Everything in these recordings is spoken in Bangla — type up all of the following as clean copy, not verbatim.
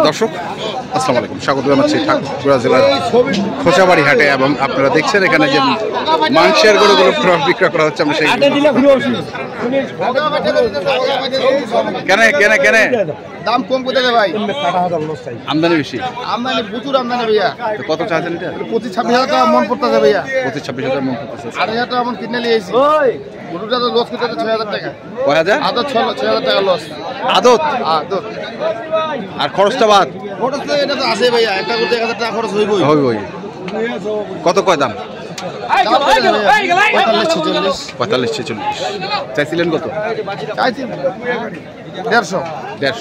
দর্শক আসসালামু আলাইকুম, স্বাগত জানাচ্ছি ঠাকুরগাঁও জেলার খোঁচাবাড়ি হাটে। এবং আপনারা দেখছেন এখানে যে মাংসের গরুগুলো বিক্রয় করা হচ্ছে। আমরা সেই কেন দাম কম কোথায় ভাই? আমদানি বেশি, আমদানি প্রচুর আমদানি ভাইয়া। কত চাচ্ছেন এটা? 25-26 হাজার টাকা মন পড়তেছে ভাইয়া। 25-26 মন পড়তেছে। 8,000 টাকা মন কিনে নিয়েছি। গরুটা তো লস করতে 6,000 টাকা। কয় হাজার? আদত 6,000 টাকা লস। আদত আদত আর খরচটা বাদ? খরচ তো এটা তো আছে ভাইয়া, একটা করতে 1,000 টাকা খরচ হইবই। কত কয় দাম? 45-46 চাইছিলেন কত? চাইছি 150।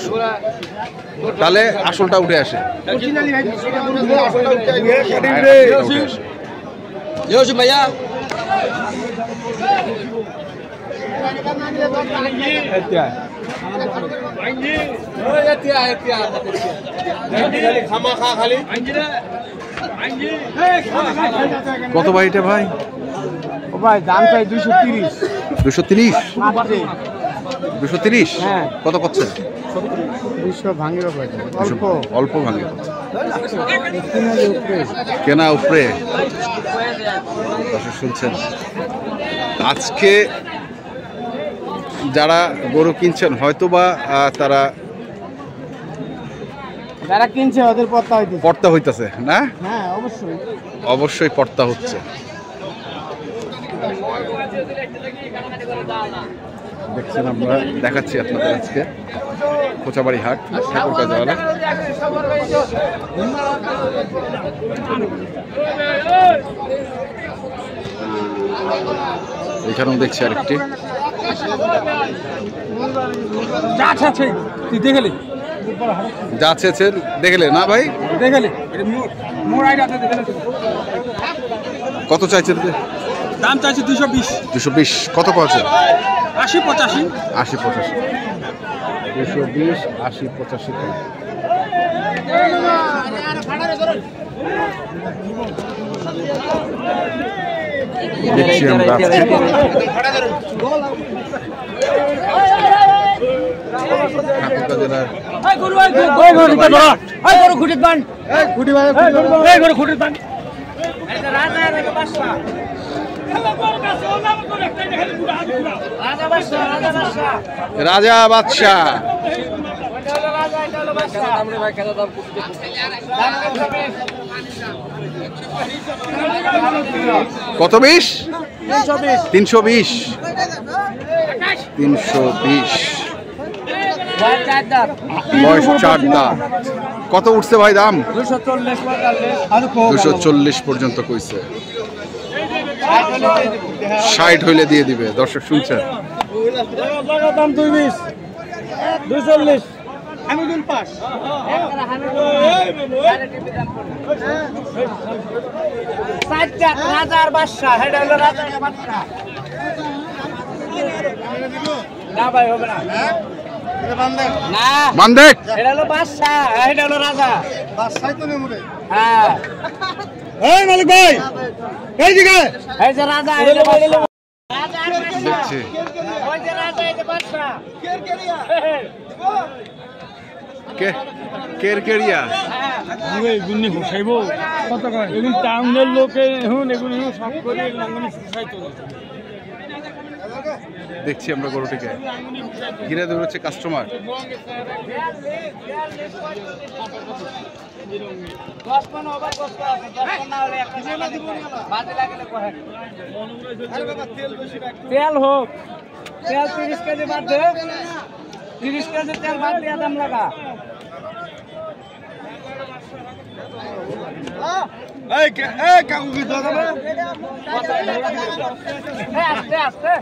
তাহলে আসলটা উঠে আসে। ভাইয়া কত ভাই এটা ভাই? ও ভাই দাম চাই 230। 230? হ্যাঁ। কত করছেন? 200 ভাঙির ভাই, অল্প অল্প ভাঙে। কেনা উপরে শুনছেন। আজকে যারা গরু কিনছেন হয়তোবা তারা যারা কিনছে ওদের পড়তা হইতেছে না? হ্যাঁ অবশ্যই পড়তা হচ্ছে। দেখছেন, আমরা দেখাচ্ছি আপনাদের আজকে খোঁচাবাড়ি হাট ঠাকুরগাঁও জেলা। এখানেও দেখছি আরেকটি। যা চেয়েছেন দেখলে না ভাই? কত চাইছেন? দাম চাইছে 220। 220 কত আছে? 80-85। 80-85 220 80-85। দেখছি আমরা রাজা বাদশাহ। কত? 20? 320। বয়স 4 দাঁত। কত উঠছে ভাই দাম? 240 পর্যন্ত কইছে। 60 হইলে দিয়ে দিবে। দর্শক শুনছেন। দাম 220 240। আমি দুল পাস রাজার বাদশা। এটা হলো রাজার বাদশা। না ভাই হবে না। বান্দেক এটা হলো বাদশা, এটা হলো রাজা। বাদশাই তো নেমুরে। হ্যাঁ এই মালিক ভাই এই দিকে এই যে রাজা, এই যে রাজা দেখছি। ওই যে রাজা, এই যে বাদশা। কেরকেরিয়া এগুলি হুসাইব কত কয়? এগুলি টাউনের লোকে এখন এগুলি সব করে লাঙ্গনি হুসাইতো। দেখছি আমরা গরুটিকে ঘিরে ধরে হচ্ছে কাস্টমার। তেল হোক, তেল 30 কেজি বাদ দে। 30 কেজি তেল বাদ দিয়া দাম লাগা। কাকু কি আস্তে আস্তে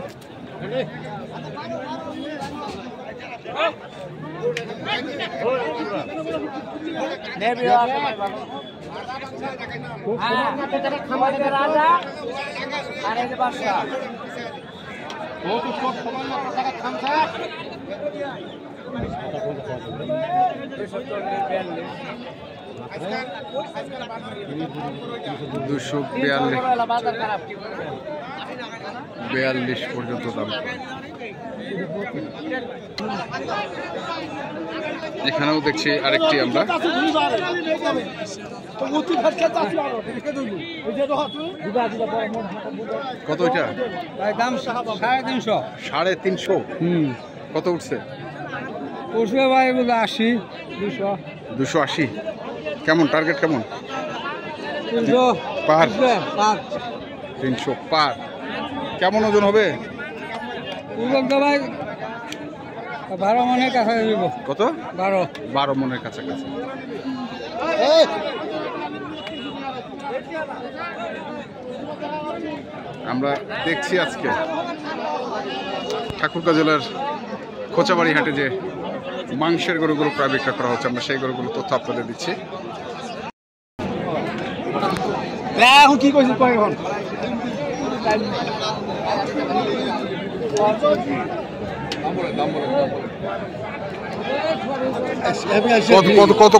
রাজা আর এই যে বাদশা। $242 পর্যন্ত দাম। এখানেও দেখছি আরেকটি আমরা। কত এটা? দাম 350। 350। কত উঠছে? উঠবে ভাই বলে 80, 200, 280। কেমন টার্গেট কেমন? 300 পার। 300 পার। কেমন ওজন হবে? ওজন তো ভাই 12 মনের কাছাকাছি দিব। কত? 12 মনের কাছাকাছি। আমরা দেখছি আজকে ঠাকুরগাঁ জেলার খোঁচাবাড়ি হাটে যে মাংসের গরুগুলো প্রায় বিক্রয় করা হচ্ছে, আমরা সেই গরুগুলো তথ্য আপনাদের দিচ্ছি। এখন কি করছিস এখন?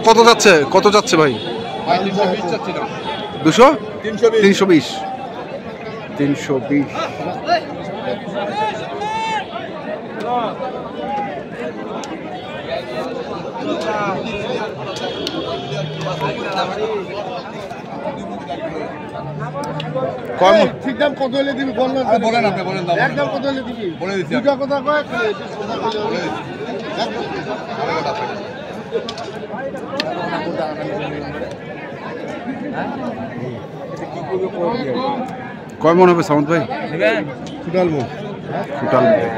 কত যাচ্ছে? কত যাচ্ছে ভাই? 200? 320। 320। ঠিক দাম কত হলে দিবি বলেন আপনি, বলেন দাম একদম কত হলে দিবি বলে দিচ্ছি। দুটো কথা কয় কয় মন হবে সামন্ত ভাই? ফুটাল মন। ফুটাল মন।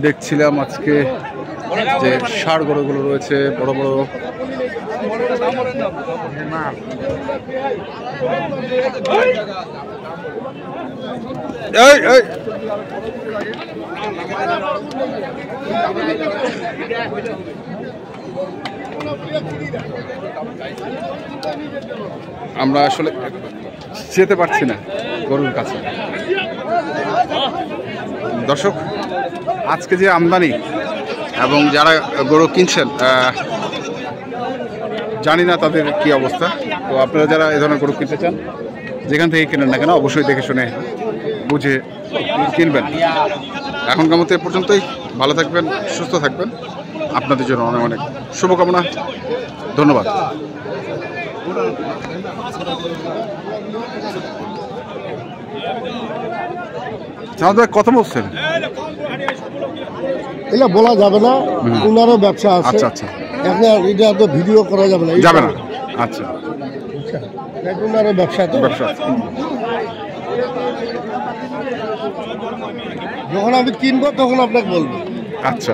দেখছিলাম আজকে যে ষাঁড় গরুগুলো রয়েছে বড় বড়। এই এই আমরা আসলে যেতে পারছি না গরুর কাছে। দর্শক, আজকে যে আমদানি এবং যারা গরু কিনছেন জানি না তাদের কি অবস্থা। তো আপনারা যারা এ ধরনের গরু কিনতে চান, যেখান থেকে কেনেন না কেন, অবশ্যই দেখে শুনে বুঝে কিনবেন। এখনকার মতো এ পর্যন্তই। ভালো থাকবেন, সুস্থ থাকবেন। আপনাদের জন্য অনেক অনেক শুভকামনা। ধন্যবাদ। কথা বলছেন? এটা বলা যাবে না, ওনারও ব্যবসা আছে। আচ্ছা আচ্ছা, এখন এটা তো ভিডিও করা যাবে না। যাবে না। আচ্ছা, ওনারও ব্যবসা তো। ব্যবসা যখন আমি কিনবো তখন আপনাকে বলবো। আচ্ছা।